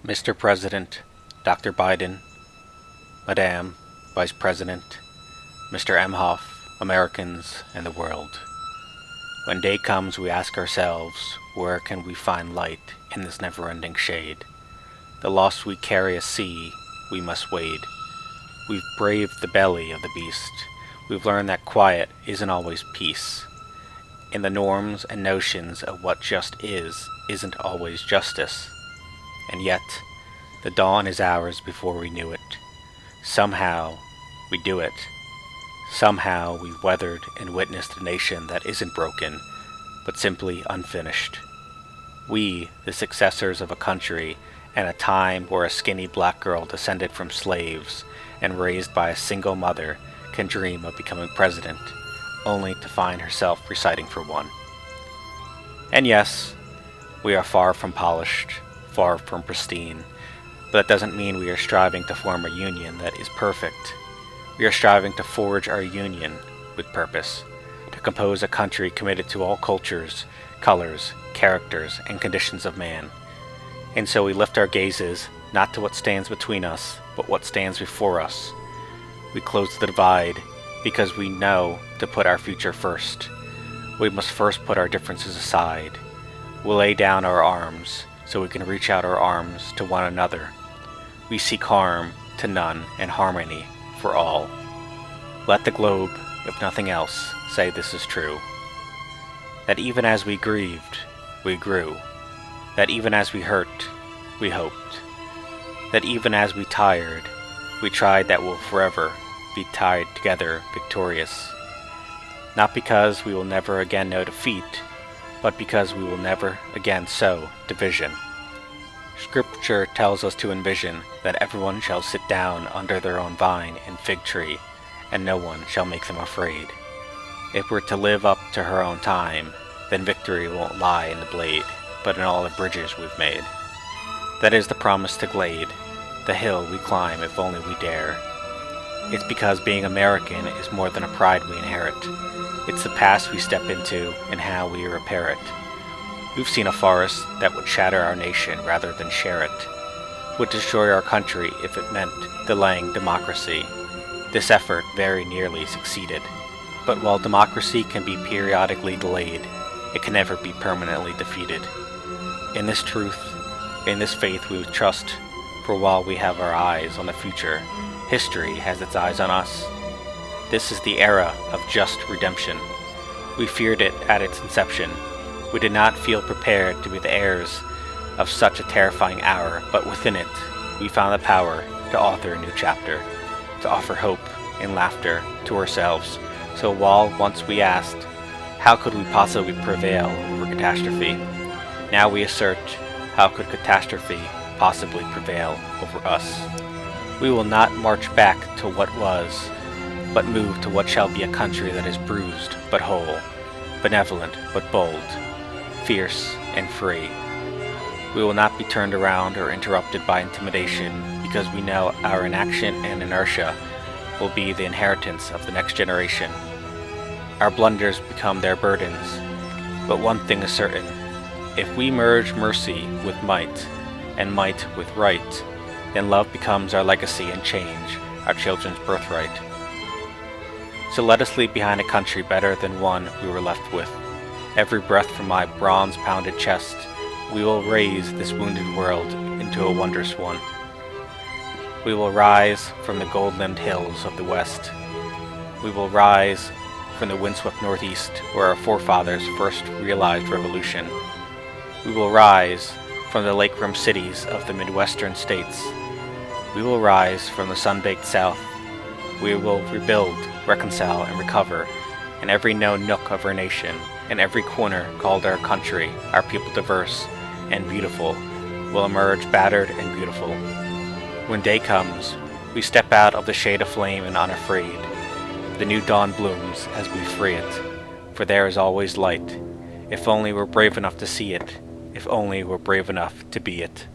Mr. President, Dr. Biden, Madame Vice President, Mr. Emhoff, Americans, and the world. When day comes, we ask ourselves, where can we find light in this never-ending shade? The loss we carry a sea, we must wade. We've braved the belly of the beast. We've learned that quiet isn't always peace. In the norms and notions of what just isn't always justice. And yet, the dawn is ours before we knew it. Somehow, we do it. Somehow, we've weathered and witnessed a nation that isn't broken, but simply unfinished. We, the successors of a country and a time where a skinny black girl descended from slaves and raised by a single mother can dream of becoming president, only to find herself reciting for one. And yes, we are far from polished, far from pristine, but that doesn't mean we are striving to form a union that is perfect. We are striving to forge our union with purpose, to compose a country committed to all cultures, colors, characters, and conditions of man. And so we lift our gazes not to what stands between us, but what stands before us. We close the divide because we know to put our future first. We must first put our differences aside. We'll lay down our arms so we can reach out our arms to one another. We seek harm to none and harmony for all. Let the globe, if nothing else, say this is true. That even as we grieved, we grew. That even as we hurt, we hoped. That even as we tired, we tried that we'll forever be tied together victorious. Not because we will never again know defeat, but because we will never again sow division. Scripture tells us to envision that everyone shall sit down under their own vine and fig tree, and no one shall make them afraid. If we're to live up to her own time, then victory won't lie in the blade, but in all the bridges we've made. That is the promise to Glade, the hill we climb if only we dare. It's because being American is more than a pride we inherit. It's the past we step into and how we repair it. We've seen a forest that would shatter our nation rather than share it, would destroy our country if it meant delaying democracy. This effort very nearly succeeded. But while democracy can be periodically delayed, it can never be permanently defeated. In this truth, in this faith we trust, for while we have our eyes on the future, history has its eyes on us. This is the era of just redemption. We feared it at its inception. We did not feel prepared to be the heirs of such a terrifying hour, but within it, we found the power to author a new chapter, to offer hope and laughter to ourselves. So while once we asked, how could we possibly prevail over catastrophe? Now we assert, how could catastrophe possibly prevail over us? We will not march back to what was, but move to what shall be a country that is bruised but whole, benevolent but bold, fierce and free. We will not be turned around or interrupted by intimidation because we know our inaction and inertia will be the inheritance of the next generation. Our blunders become their burdens, but one thing is certain. If we merge mercy with might, and might with right, then love becomes our legacy and change, our children's birthright. So let us leave behind a country better than one we were left with. Every breath from my bronze-pounded chest, we will raise this wounded world into a wondrous one. We will rise from the gold-limbed hills of the west. We will rise from the windswept northeast, where our forefathers first realized revolution. We will rise from the lake-rimmed cities of the Midwestern states. We will rise from the sun-baked south. We will rebuild, reconcile, and recover in every known nook of our nation, in every corner called our country. Our people diverse and beautiful will emerge battered and beautiful. When day comes, we step out of the shade of flame and unafraid. The new dawn blooms as we free it, for there is always light, if only we're brave enough to see it, if only we're brave enough to be it.